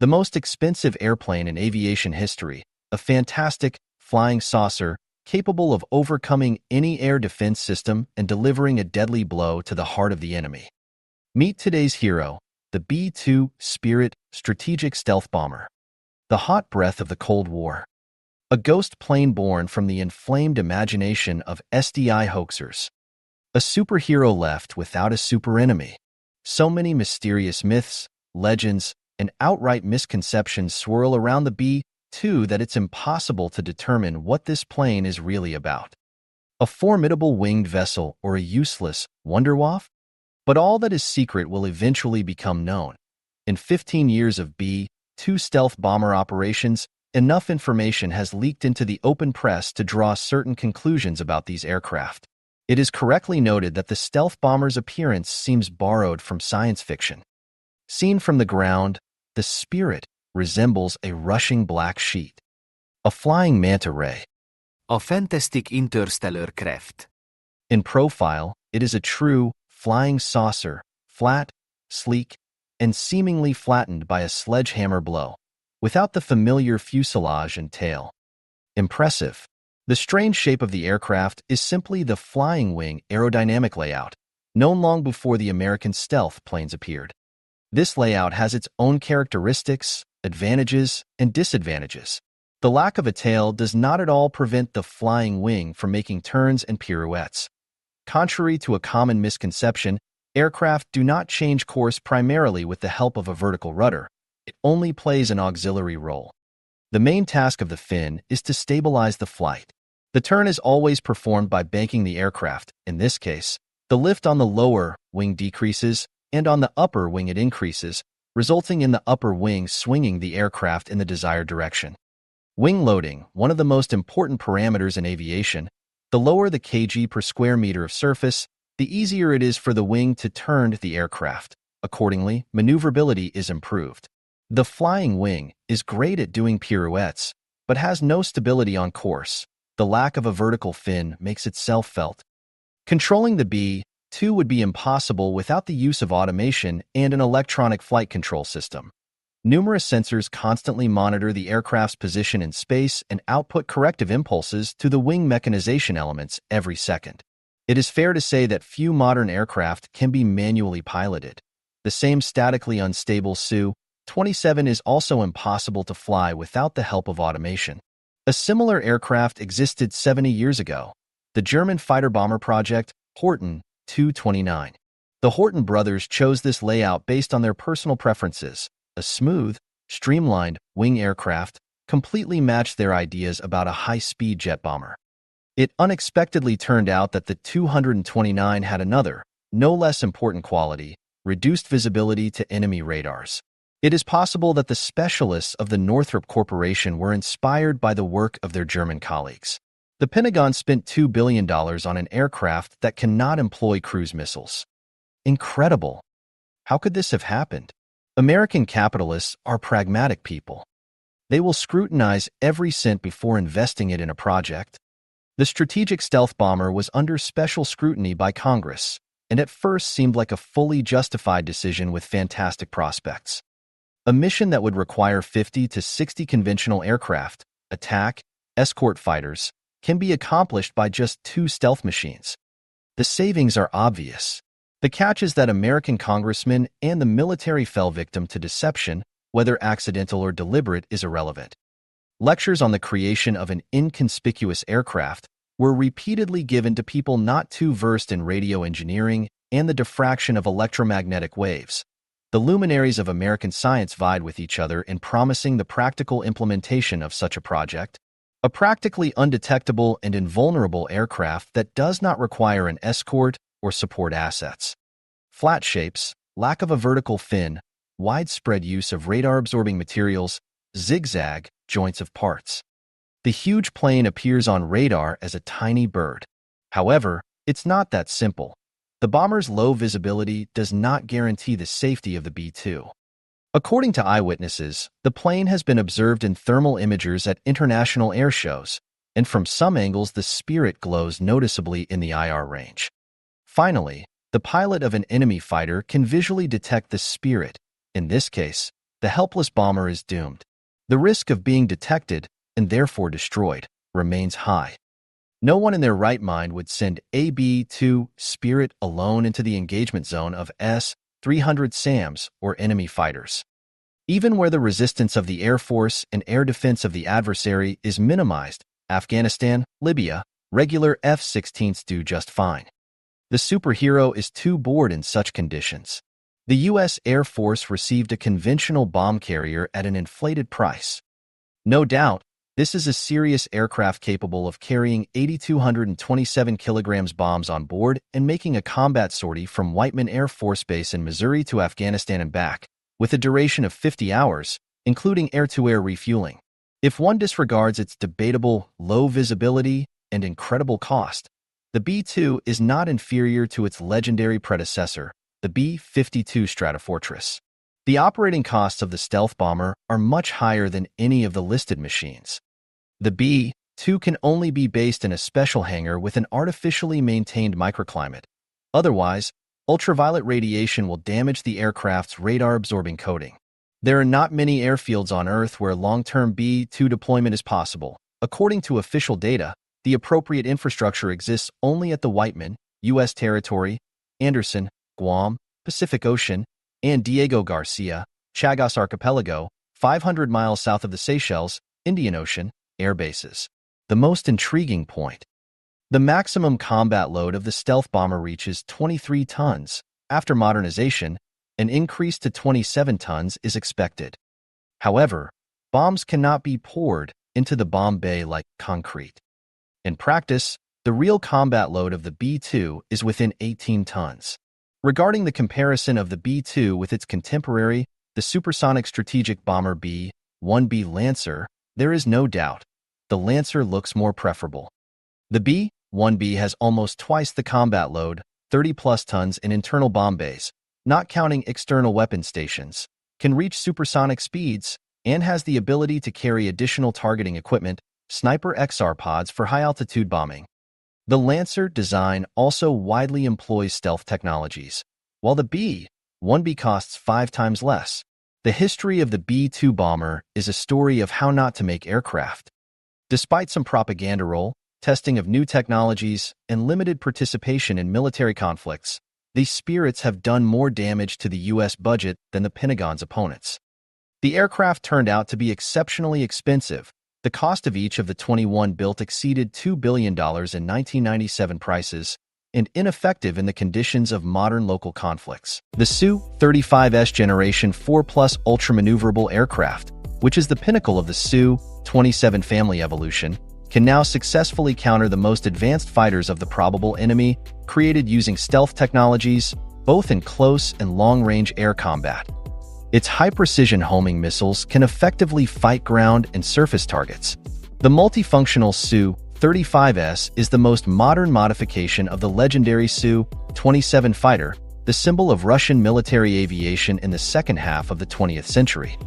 The most expensive airplane in aviation history, a fantastic flying saucer capable of overcoming any air defense system and delivering a deadly blow to the heart of the enemy. Meet today's hero, the B-2 Spirit strategic stealth bomber. The hot breath of the Cold War. A ghost plane born from the inflamed imagination of SDI hoaxers. A superhero left without a superenemy. So many mysterious myths, legends, and outright misconceptions swirl around the B-2 that it's impossible to determine what this plane is really about. A formidable winged vessel or a useless wonderwaff? But all that is secret will eventually become known. In 15 years of B-2 stealth bomber operations, enough information has leaked into the open press to draw certain conclusions about these aircraft. It is correctly noted that the stealth bomber's appearance seems borrowed from science fiction. Seen from the ground, the Spirit resembles a rushing black sheet, a flying manta ray. A fantastic interstellar craft. In profile, it is a true flying saucer, flat, sleek, and seemingly flattened by a sledgehammer blow, without the familiar fuselage and tail. Impressive. The strange shape of the aircraft is simply the flying wing aerodynamic layout, known long before the American stealth planes appeared. This layout has its own characteristics, advantages, and disadvantages. The lack of a tail does not at all prevent the flying wing from making turns and pirouettes. Contrary to a common misconception, aircraft do not change course primarily with the help of a vertical rudder. It only plays an auxiliary role. The main task of the fin is to stabilize the flight. The turn is always performed by banking the aircraft. In this case, the lift on the lower wing decreases, and on the upper wing it increases, resulting in the upper wing swinging the aircraft in the desired direction. Wing loading, one of the most important parameters in aviation. The lower the kg per square meter of surface, the easier it is for the wing to turn the aircraft. Accordingly, maneuverability is improved. The flying wing is great at doing pirouettes, but has no stability on course. The lack of a vertical fin makes itself felt. Controlling the B-2 would be impossible without the use of automation and an electronic flight control system. Numerous sensors constantly monitor the aircraft's position in space and output corrective impulses to the wing mechanization elements every second. It is fair to say that few modern aircraft can be manually piloted. The same statically unstable Su-27 is also impossible to fly without the help of automation. A similar aircraft existed 70 years ago, the German fighter-bomber project Horten 229. The Horten brothers chose this layout based on their personal preferences. A smooth, streamlined wing aircraft completely matched their ideas about a high-speed jet bomber. It unexpectedly turned out that the 229 had another, no less important quality: reduced visibility to enemy radars. It is possible that the specialists of the Northrop Corporation were inspired by the work of their German colleagues. The Pentagon spent $2 billion on an aircraft that cannot employ cruise missiles. Incredible! How could this have happened? American capitalists are pragmatic people. They will scrutinize every cent before investing it in a project. The strategic stealth bomber was under special scrutiny by Congress, and at first seemed like a fully justified decision with fantastic prospects. A mission that would require 50 to 60 conventional aircraft, attack, escort fighters, can be accomplished by just 2 stealth machines. The savings are obvious. The catch is that American congressmen and the military fell victim to deception, whether accidental or deliberate is irrelevant. Lectures on the creation of an inconspicuous aircraft were repeatedly given to people not too versed in radio engineering and the diffraction of electromagnetic waves. The luminaries of American science vied with each other in promising the practical implementation of such a project, a practically undetectable and invulnerable aircraft that does not require an escort or support assets. Flat shapes, lack of a vertical fin, widespread use of radar-absorbing materials, zigzag joints of parts. The huge plane appears on radar as a tiny bird. However, it's not that simple. The bomber's low visibility does not guarantee the safety of the B-2. According to eyewitnesses, the plane has been observed in thermal imagers at international air shows, and from some angles the Spirit glows noticeably in the IR range. Finally, the pilot of an enemy fighter can visually detect the Spirit, in this case, the helpless bomber is doomed. The risk of being detected, and therefore destroyed, remains high. No one in their right mind would send a B-2 Spirit alone into the engagement zone of S-300 SAMs or enemy fighters. Even where the resistance of the Air Force and air defense of the adversary is minimized, Afghanistan, Libya, regular F-16s do just fine. The superhero is too bored in such conditions. The U.S. Air Force received a conventional bomb carrier at an inflated price. No doubt, this is a serious aircraft capable of carrying 8,227 kilograms bombs on board and making a combat sortie from Whiteman Air Force Base in Missouri to Afghanistan and back, with a duration of 50 hours, including air-to-air refueling. If one disregards its debatable low visibility and incredible cost, the B-2 is not inferior to its legendary predecessor, the B-52 Stratofortress. The operating costs of the stealth bomber are much higher than any of the listed machines. The B-2 can only be based in a special hangar with an artificially maintained microclimate. Otherwise, ultraviolet radiation will damage the aircraft's radar-absorbing coating. There are not many airfields on Earth where long-term B-2 deployment is possible. According to official data, the appropriate infrastructure exists only at the Whiteman, U.S. territory, Anderson, Guam, Pacific Ocean, and Diego Garcia, Chagos Archipelago, 500 miles south of the Seychelles, Indian Ocean, air bases. The most intriguing point. The maximum combat load of the stealth bomber reaches 23 tons. After modernization, an increase to 27 tons is expected. However, bombs cannot be poured into the bomb bay like concrete. In practice, the real combat load of the B-2 is within 18 tons. Regarding the comparison of the B-2 with its contemporary, the supersonic strategic bomber B-1B Lancer, there is no doubt. The Lancer looks more preferable. The B-1B has almost twice the combat load, 30-plus tons in internal bomb bays, not counting external weapon stations, can reach supersonic speeds, and has the ability to carry additional targeting equipment, Sniper XR pods for high-altitude bombing. The Lancer design also widely employs stealth technologies, while the B-1B costs 5 times less. The history of the B-2 bomber is a story of how not to make aircraft. Despite some propaganda role, testing of new technologies, and limited participation in military conflicts, these Spirits have done more damage to the U.S. budget than the Pentagon's opponents. The aircraft turned out to be exceptionally expensive. The cost of each of the 21 built exceeded $2 billion in 1997 prices, and ineffective in the conditions of modern local conflicts. The Su-35S Generation 4+ ultra-maneuverable aircraft, which is the pinnacle of the Su-27 family evolution, can now successfully counter the most advanced fighters of the probable enemy, created using stealth technologies, both in close and long-range air combat. Its high-precision homing missiles can effectively fight ground and surface targets. The multifunctional Su-35S is the most modern modification of the legendary Su-27 fighter, the symbol of Russian military aviation in the second half of the 20th century.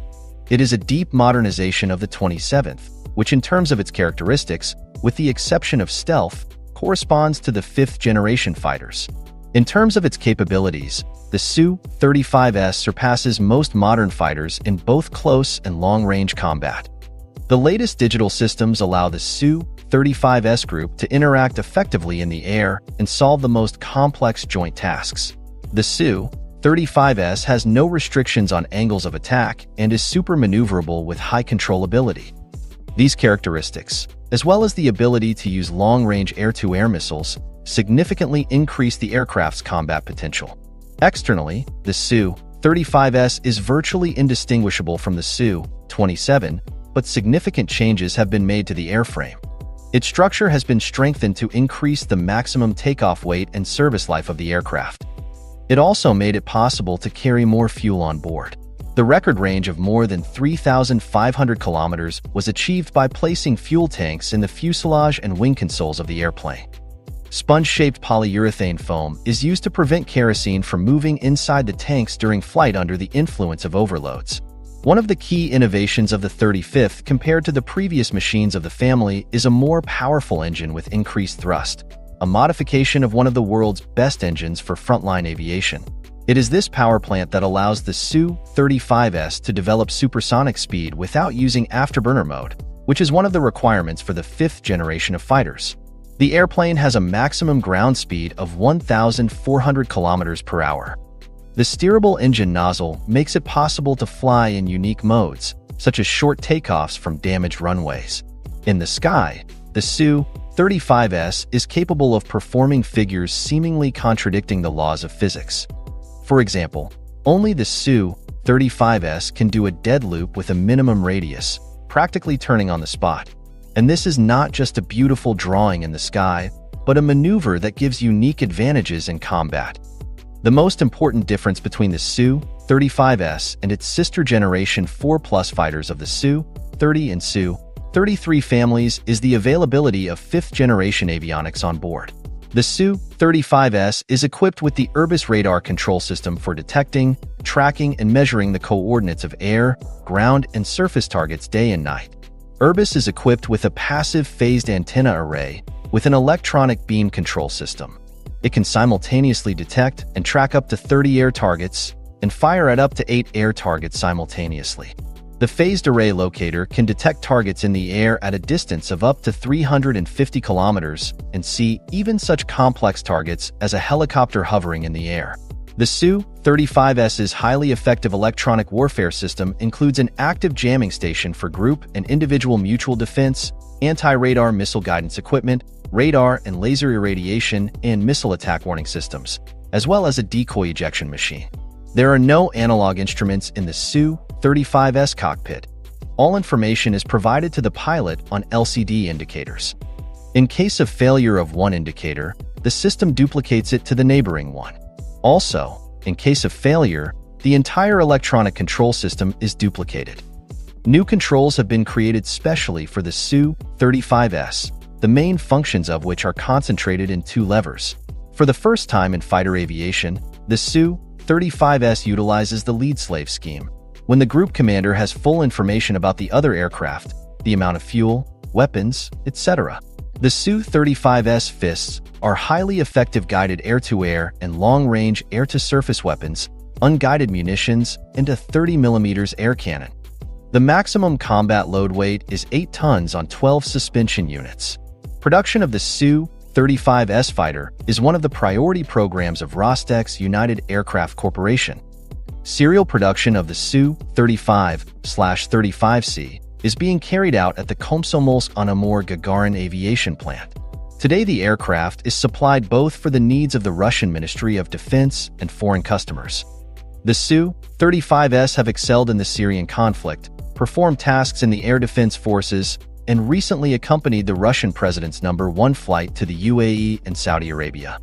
It is a deep modernization of the 27th, which in terms of its characteristics, with the exception of stealth, corresponds to the 5th-generation fighters. In terms of its capabilities, the Su-35S surpasses most modern fighters in both close and long-range combat. The latest digital systems allow the Su-35S group to interact effectively in the air and solve the most complex joint tasks. The Su-35S has no restrictions on angles of attack and is super maneuverable with high controllability. These characteristics, as well as the ability to use long-range air-to-air missiles, significantly increase the aircraft's combat potential. Externally, the Su-35S is virtually indistinguishable from the Su-27, but significant changes have been made to the airframe. Its structure has been strengthened to increase the maximum takeoff weight and service life of the aircraft. It also made it possible to carry more fuel on board. The record range of more than 3,500 kilometers was achieved by placing fuel tanks in the fuselage and wing consoles of the airplane. Sponge-shaped polyurethane foam is used to prevent kerosene from moving inside the tanks during flight under the influence of overloads. One of the key innovations of the 35th compared to the previous machines of the family is a more powerful engine with increased thrust, a modification of one of the world's best engines for frontline aviation. It is this power plant that allows the Su-35S to develop supersonic speed without using afterburner mode, which is one of the requirements for the fifth generation of fighters. The airplane has a maximum ground speed of 1,400 kilometers per hour. The steerable engine nozzle makes it possible to fly in unique modes, such as short takeoffs from damaged runways. In the sky, the Su-35S is capable of performing figures seemingly contradicting the laws of physics. For example, only the Su-35S can do a dead loop with a minimum radius, practically turning on the spot. And this is not just a beautiful drawing in the sky, but a maneuver that gives unique advantages in combat. The most important difference between the Su-35S and its sister generation 4+ fighters of the Su-30 and Su-33 families is the availability of fifth-generation avionics on board. The Su-35S is equipped with the Irbis radar control system for detecting, tracking, and measuring the coordinates of air, ground, and surface targets day and night. Irbis is equipped with a passive phased antenna array with an electronic beam control system. It can simultaneously detect and track up to 30 air targets and fire at up to 8 air targets simultaneously. The phased array locator can detect targets in the air at a distance of up to 350 kilometers and see even such complex targets as a helicopter hovering in the air. The Su-35S's highly effective electronic warfare system includes an active jamming station for group and individual mutual defense, anti-radar missile guidance equipment, radar and laser irradiation, and missile attack warning systems, as well as a decoy ejection machine. There are no analog instruments in the Su-35S cockpit. All information is provided to the pilot on LCD indicators. In case of failure of one indicator, the system duplicates it to the neighboring one. Also, in case of failure, the entire electronic control system is duplicated. New controls have been created specially for the Su-35S, the main functions of which are concentrated in 2 levers. For the first time in fighter aviation, the Su-35S utilizes the lead-slave scheme. When the group commander has full information about the other aircraft, the amount of fuel, weapons, etc. The Su-35S fists are highly effective guided air-to-air and long-range air-to-surface weapons, unguided munitions, and a 30mm air cannon. The maximum combat load weight is 8 tons on 12 suspension units. Production of the Su-35S fighter is one of the priority programs of Rostec's United Aircraft Corporation. Serial production of the Su-35/35C is being carried out at the Komsomolsk-on-Amur Gagarin Aviation Plant. Today, the aircraft is supplied both for the needs of the Russian Ministry of Defense and foreign customers. The Su-35S have excelled in the Syrian conflict, performed tasks in the air defense forces, and recently accompanied the Russian president's No. 1 flight to the UAE and Saudi Arabia.